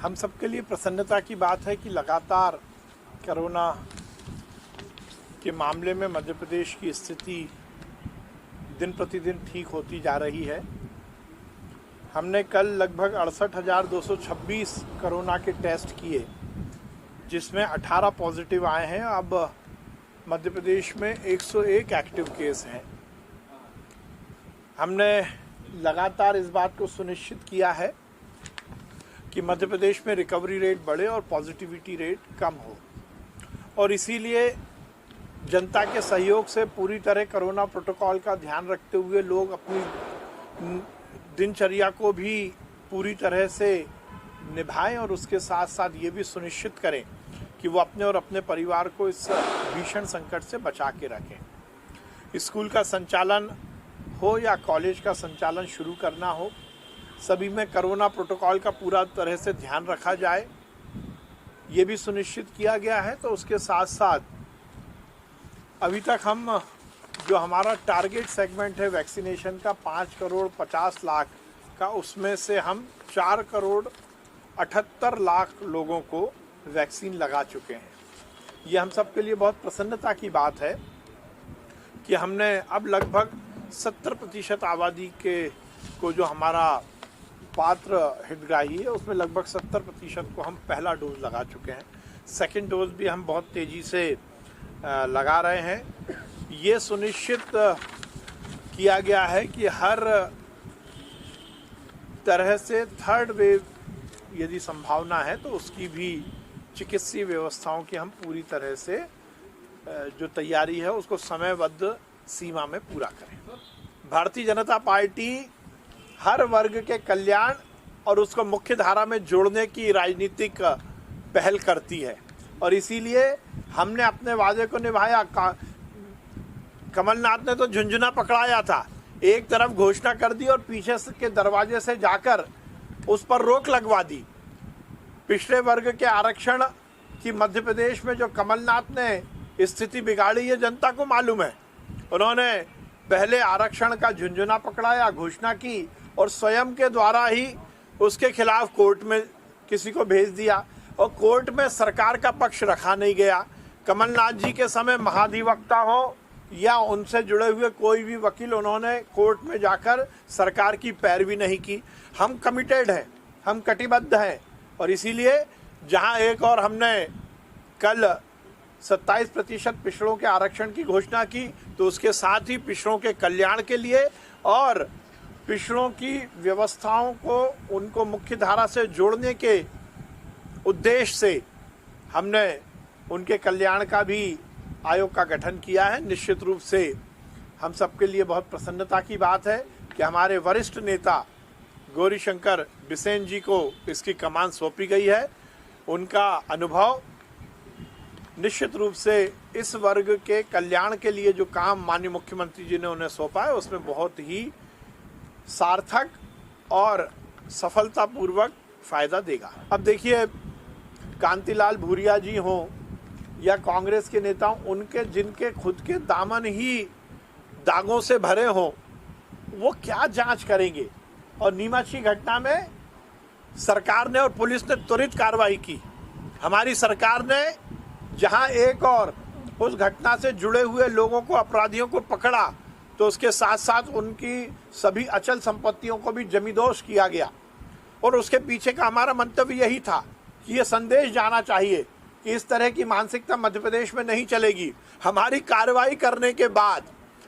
हम सबके लिए प्रसन्नता की बात है कि लगातार कोरोना के मामले में मध्य प्रदेश की स्थिति दिन प्रतिदिन ठीक होती जा रही है। हमने कल लगभग 68,226 कोरोना के टेस्ट किए, जिसमें 18 पॉजिटिव आए हैं। अब मध्य प्रदेश में 101 एक्टिव केस हैं। हमने लगातार इस बात को सुनिश्चित किया है कि मध्य प्रदेश में रिकवरी रेट बढ़े और पॉजिटिविटी रेट कम हो, और इसीलिए जनता के सहयोग से पूरी तरह कोरोना प्रोटोकॉल का ध्यान रखते हुए लोग अपनी दिनचर्या को भी पूरी तरह से निभाएं और उसके साथ साथ ये भी सुनिश्चित करें कि वो अपने और अपने परिवार को इस भीषण संकट से बचा के रखें। स्कूल का संचालन हो या कॉलेज का संचालन शुरू करना हो, सभी में कोरोना प्रोटोकॉल का पूरा तरह से ध्यान रखा जाए, ये भी सुनिश्चित किया गया है। तो उसके साथ साथ अभी तक हम जो हमारा टारगेट सेगमेंट है वैक्सीनेशन का 5,50,00,000 का, उसमें से हम 4,78,00,000 लोगों को वैक्सीन लगा चुके हैं। ये हम सब के लिए बहुत प्रसन्नता की बात है कि हमने अब लगभग 70% आबादी को जो हमारा पात्र हितग्राही है उसमें लगभग 70% को हम पहला डोज लगा चुके हैं। सेकंड डोज भी हम बहुत तेज़ी से लगा रहे हैं। ये सुनिश्चित किया गया है कि हर तरह से थर्ड वेव यदि संभावना है तो उसकी भी चिकित्सीय व्यवस्थाओं की हम पूरी तरह से जो तैयारी है उसको समयबद्ध सीमा में पूरा करें। भारतीय जनता पार्टी हर वर्ग के कल्याण और उसको मुख्य धारा में जोड़ने की राजनीतिक पहल करती है, और इसीलिए हमने अपने वादे को निभाया। कमलनाथ ने तो झुंझुना पकड़ाया था, एक तरफ घोषणा कर दी और पीछे के दरवाजे से जाकर उस पर रोक लगवा दी। पिछड़े वर्ग के आरक्षण की मध्य प्रदेश में जो कमलनाथ ने स्थिति बिगाड़ी है जनता को मालूम है। उन्होंने पहले आरक्षण का झुंझुना पकड़ाया, घोषणा की और स्वयं के द्वारा ही उसके खिलाफ कोर्ट में किसी को भेज दिया, और कोर्ट में सरकार का पक्ष रखा नहीं गया। कमलनाथ जी के समय महाधिवक्ता हो या उनसे जुड़े हुए कोई भी वकील, उन्होंने कोर्ट में जाकर सरकार की पैरवी नहीं की। हम कमिटेड हैं, हम कटिबद्ध हैं, और इसीलिए जहां एक और हमने कल 27% पिछड़ों के आरक्षण की घोषणा की, तो उसके साथ ही पिछड़ों के कल्याण के लिए और पिछड़ों की व्यवस्थाओं को उनको मुख्य धारा से जोड़ने के उद्देश्य से हमने उनके कल्याण का भी आयोग का गठन किया है। निश्चित रूप से हम सबके लिए बहुत प्रसन्नता की बात है कि हमारे वरिष्ठ नेता गौरीशंकर बिसेन जी को इसकी कमान सौंपी गई है। उनका अनुभव निश्चित रूप से इस वर्ग के कल्याण के लिए जो काम माननीय मुख्यमंत्री जी ने उन्हें सौंपा है उसमें बहुत ही सार्थक और सफलतापूर्वक फायदा देगा। अब देखिए, कांतिलाल भूरिया जी हों या कांग्रेस के नेता, उनके जिनके खुद के दामन ही दागों से भरे हों, वो क्या जांच करेंगे। और नीमच की घटना में सरकार ने और पुलिस ने त्वरित कार्रवाई की। हमारी सरकार ने जहां एक और उस घटना से जुड़े हुए लोगों को, अपराधियों को पकड़ा, तो उसके साथ साथ उनकी सभी अचल संपत्तियों को भी जमींदोज किया गया। और उसके पीछे का हमारा मंतव्य यही था कि ये संदेश जाना चाहिए कि इस तरह की मानसिकता मध्य प्रदेश में नहीं चलेगी। हमारी कार्रवाई करने के बाद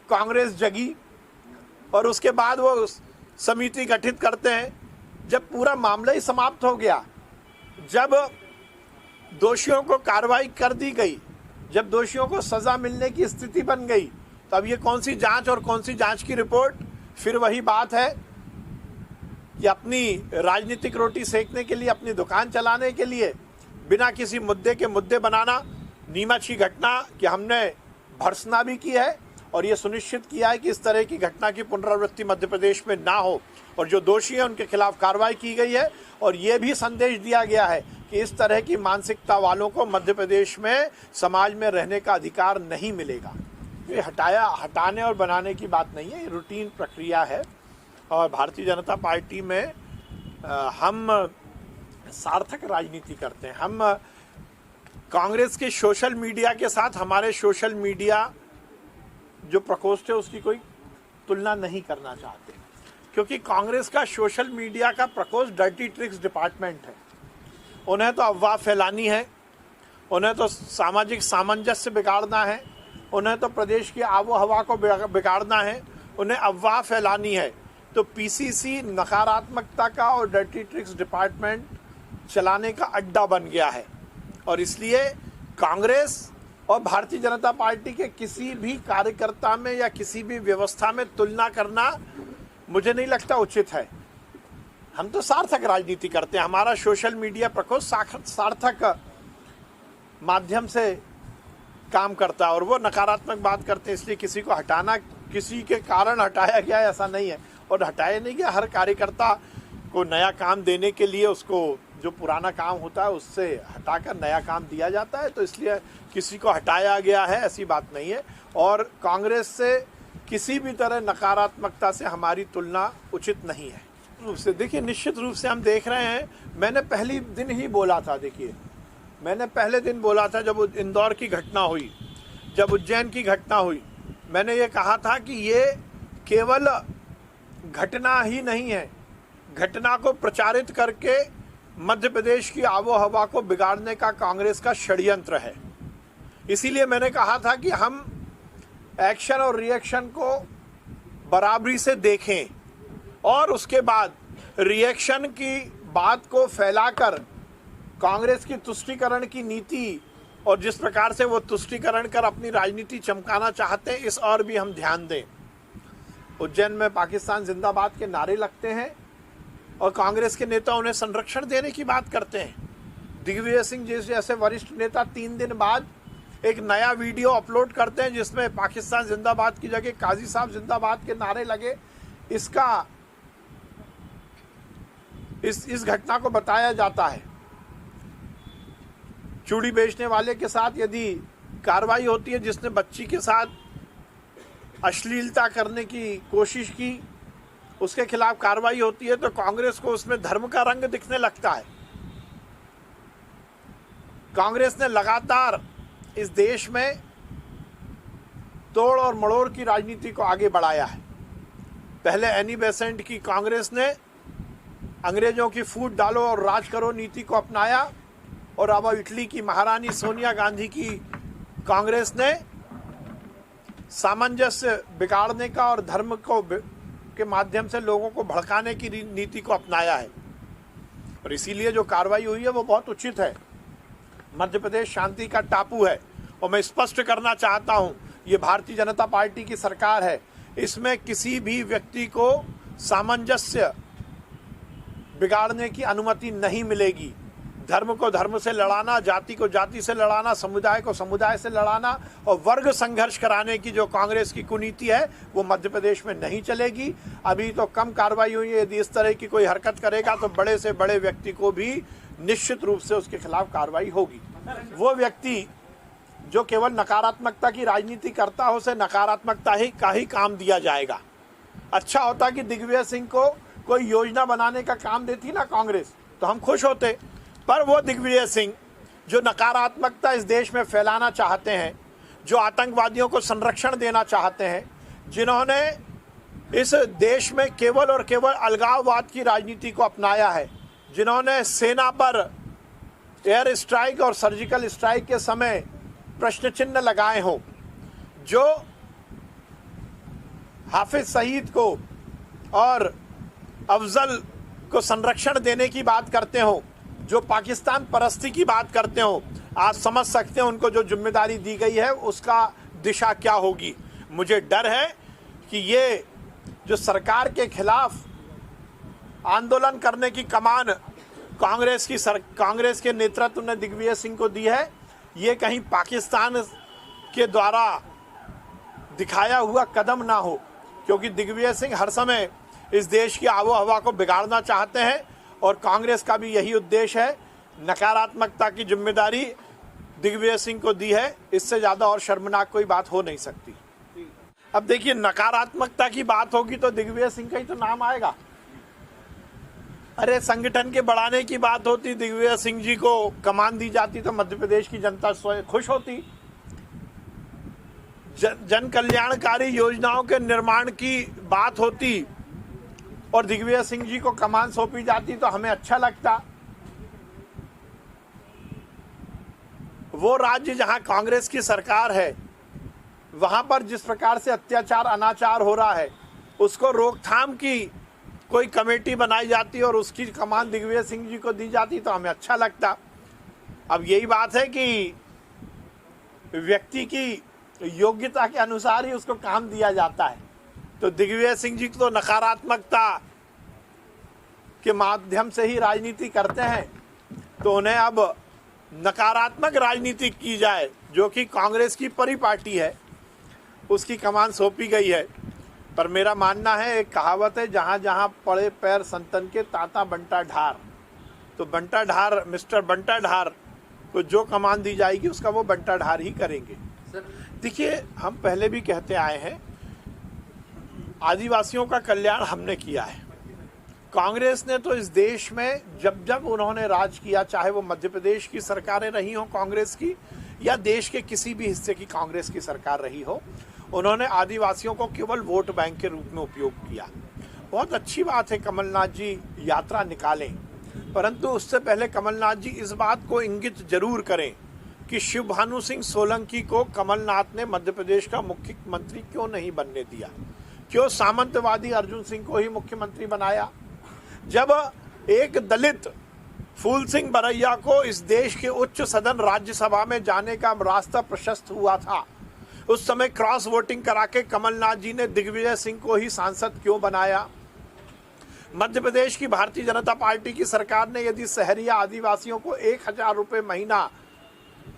कांग्रेस जगी और उसके बाद वो समिति गठित करते हैं। जब पूरा मामला ही समाप्त हो गया, जब दोषियों को कार्रवाई कर दी गई, जब दोषियों को सजा मिलने की स्थिति बन गई, तो अब ये कौन सी जांच और कौन सी जांच की रिपोर्ट। फिर वही बात है कि अपनी राजनीतिक रोटी सेकने के लिए, अपनी दुकान चलाने के लिए बिना किसी मुद्दे के मुद्दे बनाना। नीमच की घटना की हमने भर्त्सना भी की है और ये सुनिश्चित किया है कि इस तरह की घटना की पुनरावृत्ति मध्य प्रदेश में ना हो, और जो दोषी हैं उनके खिलाफ कार्रवाई की गई है। और ये भी संदेश दिया गया है कि इस तरह की मानसिकता वालों को मध्य प्रदेश में समाज में रहने का अधिकार नहीं मिलेगा। ये हटाने और बनाने की बात नहीं है, ये रूटीन प्रक्रिया है। और भारतीय जनता पार्टी में हम सार्थक राजनीति करते हैं। हम कांग्रेस के सोशल मीडिया के साथ हमारे सोशल मीडिया जो प्रकोष्ठ है उसकी कोई तुलना नहीं करना चाहते, क्योंकि कांग्रेस का सोशल मीडिया का प्रकोष्ठ डर्टी ट्रिक्स डिपार्टमेंट है। उन्हें तो अफवाह फैलानी है, उन्हें तो सामाजिक सामंजस्य बिगाड़ना है, उन्हें तो प्रदेश की आबो हवा को बिगाड़ना है, उन्हें अफवाह फैलानी है। तो पीसीसी नकारात्मकता का और डर्टी ट्रिक्स डिपार्टमेंट चलाने का अड्डा बन गया है, और इसलिए कांग्रेस और भारतीय जनता पार्टी के किसी भी कार्यकर्ता में या किसी भी व्यवस्था में तुलना करना मुझे नहीं लगता उचित है। हम तो सार्थक राजनीति करते हैं। हमारा सोशल मीडिया प्रकोष्ठ सार्थक माध्यम से काम करता है और वो नकारात्मक बात करते हैं, इसलिए किसी को हटाना, किसी के कारण हटाया गया है ऐसा नहीं है, और हटाया नहीं गया। हर कार्यकर्ता को नया काम देने के लिए उसको जो पुराना काम होता है उससे हटाकर नया काम दिया जाता है, तो इसलिए किसी को हटाया गया है ऐसी बात नहीं है। और कांग्रेस से किसी भी तरह नकारात्मकता से हमारी तुलना उचित नहीं है। रूप से देखिए, निश्चित रूप से हम देख रहे हैं, मैंने पहली दिन ही बोला था, देखिए मैंने पहले दिन बोला था जब इंदौर की घटना हुई, जब उज्जैन की घटना हुई, मैंने ये कहा था कि ये केवल घटना ही नहीं है, घटना को प्रचारित करके मध्य प्रदेश की आबो हवा को बिगाड़ने का कांग्रेस का षड्यंत्र है। इसीलिए मैंने कहा था कि हम एक्शन और रिएक्शन को बराबरी से देखें और उसके बाद रिएक्शन की बात को फैलाकर कांग्रेस की तुष्टीकरण की नीति और जिस प्रकार से वो तुष्टीकरण कर अपनी राजनीति चमकाना चाहते हैं, इस और भी हम ध्यान दें। उज्जैन में पाकिस्तान जिंदाबाद के नारे लगते हैं और कांग्रेस के नेता उन्हें संरक्षण देने की बात करते हैं। दिग्विजय सिंह जैसे वरिष्ठ नेता 3 दिन बाद एक नया वीडियो अपलोड करते हैं जिसमें पाकिस्तान जिंदाबाद की जगह काजी साहब जिंदाबाद के नारे लगे। इस घटना को बताया जाता है। चूड़ी बेचने वाले के साथ यदि कार्रवाई होती है, जिसने बच्ची के साथ अश्लीलता करने की कोशिश की, उसके खिलाफ कार्रवाई होती है, तो कांग्रेस को उसमें धर्म का रंग दिखने लगता है। कांग्रेस ने लगातार इस देश में तोड़ और मड़ोड़ की राजनीति को आगे बढ़ाया है। पहले एनी बेसेंट की कांग्रेस ने अंग्रेजों की फूट डालो और राज करो नीति को अपनाया, और अब इटली की महारानी सोनिया गांधी की कांग्रेस ने सामंजस्य बिगाड़ने का और धर्म को के माध्यम से लोगों को भड़काने की नीति को अपनाया है। और इसीलिए जो कार्रवाई हुई है वो बहुत उचित है। मध्य प्रदेश शांति का टापू है, और मैं स्पष्ट करना चाहता हूं, ये भारतीय जनता पार्टी की सरकार है, इसमें किसी भी व्यक्ति को सामंजस्य बिगाड़ने की अनुमति नहीं मिलेगी। धर्म को धर्म से लड़ाना, जाति को जाति से लड़ाना, समुदाय को समुदाय से लड़ाना और वर्ग संघर्ष कराने की जो कांग्रेस की कुनीति है वो मध्य प्रदेश में नहीं चलेगी। अभी तो कम कार्रवाई हुई है, यदि इस तरह की कोई हरकत करेगा तो बड़े से बड़े व्यक्ति को भी निश्चित रूप से उसके खिलाफ कार्रवाई होगी। वो व्यक्ति जो केवल नकारात्मकता की राजनीति करता हो, उसे नकारात्मकता का ही काम दिया जाएगा। अच्छा होता कि दिग्विजय सिंह को कोई योजना बनाने का काम देती ना कांग्रेस, तो हम खुश होते। पर वो दिग्विजय सिंह जो नकारात्मकता इस देश में फैलाना चाहते हैं, जो आतंकवादियों को संरक्षण देना चाहते हैं, जिन्होंने इस देश में केवल और केवल अलगाववाद की राजनीति को अपनाया है, जिन्होंने सेना पर एयर स्ट्राइक और सर्जिकल स्ट्राइक के समय प्रश्न चिन्ह लगाए हों, जो हाफिज सईद को और अफजल को संरक्षण देने की बात करते हो, जो पाकिस्तान परस्ती की बात करते हो, आज समझ सकते हैं उनको जो जिम्मेदारी दी गई है उसका दिशा क्या होगी। मुझे डर है कि ये जो सरकार के खिलाफ आंदोलन करने की कमान कांग्रेस के नेतृत्व ने दिग्विजय सिंह को दी है, ये कहीं पाकिस्तान के द्वारा दिखाया हुआ कदम ना हो, क्योंकि दिग्विजय सिंह हर समय इस देश की आबो हवा को बिगाड़ना चाहते हैं और कांग्रेस का भी यही उद्देश्य है। नकारात्मकता की जिम्मेदारी दिग्विजय सिंह को दी है, इससे ज़्यादा और शर्मनाक कोई बात हो नहीं सकती। अब देखिए, नकारात्मकता की बात होगी तो दिग्विजय सिंह का ही तो नाम आएगा। अरे संगठन के बढ़ाने की बात होती, दिग्विजय सिंह जी को कमान दी जाती तो मध्य प्रदेश की जनता खुश होती। जन कल्याणकारी योजनाओं के निर्माण की बात होती और दिग्विजय सिंह जी को कमान सौंपी जाती तो हमें अच्छा लगता। वो राज्य जहां कांग्रेस की सरकार है, वहां पर जिस प्रकार से अत्याचार अनाचार हो रहा है, उसको रोकथाम की कोई कमेटी बनाई जाती और उसकी कमान दिग्विजय सिंह जी को दी जाती तो हमें अच्छा लगता। अब यही बात है कि व्यक्ति की योग्यता के अनुसार ही उसको काम दिया जाता है। तो दिग्विजय सिंह जी तो नकारात्मकता के माध्यम से ही राजनीति करते हैं, तो उन्हें अब नकारात्मक राजनीति की जाए, जो कि कांग्रेस की परिपाटी है, उसकी कमान सौंपी गई है। पर मेरा मानना है, एक कहावत है, जहां जहां पड़े पैर संतन के ताता बंटा ढार। तो बंटा ढार, मिस्टर बंटा ढार को जो कमान दी जाएगी उसका वो बंटा ढार ही करेंगे। देखिए, हम पहले भी कहते आए हैं, आदिवासियों का कल्याण हमने किया है। कांग्रेस ने तो इस देश में जब जब उन्होंने राज किया, चाहे वो मध्य प्रदेश की सरकारें रही हो कांग्रेस की या देश के किसी भी हिस्से की कांग्रेस की सरकार रही हो, उन्होंने आदिवासियों को केवल वोट बैंक के रूप में उपयोग किया। बहुत अच्छी बात है कमलनाथ जी यात्रा निकालें, परंतु उससे पहले कमलनाथ जी इस बात को इंगित जरूर करें कि शिव भानु सिंह सोलंकी को कमलनाथ ने मध्य प्रदेश का मुख्यमंत्री क्यों नहीं बनने दिया, क्यों सामंतवादी अर्जुन सिंह को ही मुख्यमंत्री बनाया। जब एक दलित फूल सिंह बरैया को इस देश के उच्च सदन राज्यसभा में जाने का रास्ता प्रशस्त हुआ था, उस समय क्रॉस वोटिंग करा के कमलनाथ जी ने दिग्विजय सिंह को ही सांसद क्यों बनाया। मध्य प्रदेश की भारतीय जनता पार्टी की सरकार ने यदि शहरिया आदिवासियों को 1000 रुपये महीना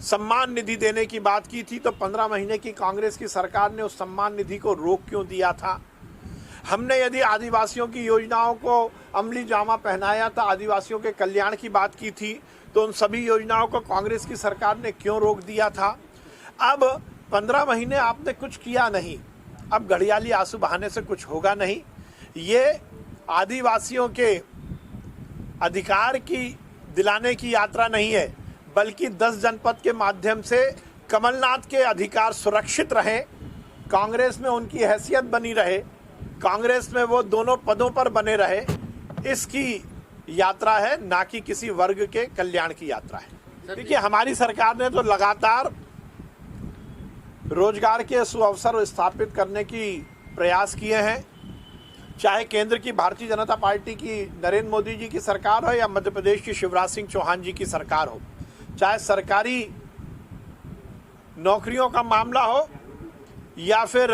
सम्मान निधि देने की बात की थी, तो 15 महीने की कांग्रेस की सरकार ने उस सम्मान निधि को रोक क्यों दिया था। हमने यदि आदिवासियों की योजनाओं को अमली जामा पहनाया था, आदिवासियों के कल्याण की बात की थी, तो उन सभी योजनाओं को कांग्रेस की सरकार ने क्यों रोक दिया था। अब 15 महीने आपने कुछ किया नहीं, अब घड़ियाली आंसू बहाने से कुछ होगा नहीं। ये आदिवासियों के अधिकार की दिलाने की यात्रा नहीं है, बल्कि 10 जनपद के माध्यम से कमलनाथ के अधिकार सुरक्षित रहें, कांग्रेस में उनकी हैसियत बनी रहे, कांग्रेस में वो दोनों पदों पर बने रहे, इसकी यात्रा है, ना कि किसी वर्ग के कल्याण की यात्रा है। देखिए, हमारी सरकार ने तो लगातार रोजगार के सुअवसर स्थापित करने की प्रयास किए हैं, चाहे केंद्र की भारतीय जनता पार्टी की नरेंद्र मोदी जी की सरकार हो या मध्य प्रदेश की शिवराज सिंह चौहान जी की सरकार हो, चाहे सरकारी नौकरियों का मामला हो या फिर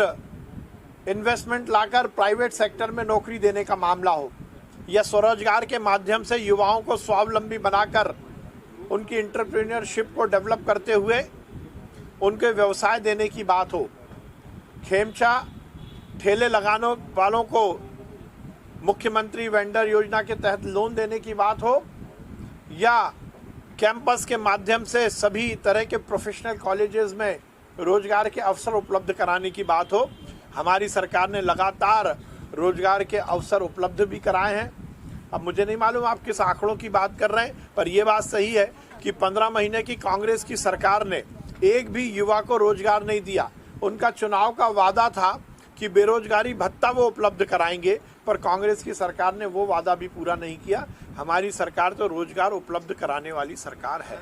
इन्वेस्टमेंट लाकर प्राइवेट सेक्टर में नौकरी देने का मामला हो, या स्वरोजगार के माध्यम से युवाओं को स्वावलंबी बनाकर उनकी एंटरप्रेन्योरशिप को डेवलप करते हुए उनके व्यवसाय देने की बात हो, खेमचा ठेले लगाने वालों को मुख्यमंत्री वेंडर योजना के तहत लोन देने की बात हो, या कैंपस के माध्यम से सभी तरह के प्रोफेशनल कॉलेजेस में रोजगार के अवसर उपलब्ध कराने की बात हो, हमारी सरकार ने लगातार रोजगार के अवसर उपलब्ध भी कराए हैं। अब मुझे नहीं मालूम आप किस आंकड़ों की बात कर रहे हैं, पर यह बात सही है कि 15 महीने की कांग्रेस की सरकार ने एक भी युवा को रोजगार नहीं दिया। उनका चुनाव का वादा था कि बेरोजगारी भत्ता वो उपलब्ध कराएंगे, पर कांग्रेस की सरकार ने वो वादा भी पूरा नहीं किया। हमारी सरकार तो रोजगार उपलब्ध कराने वाली सरकार है।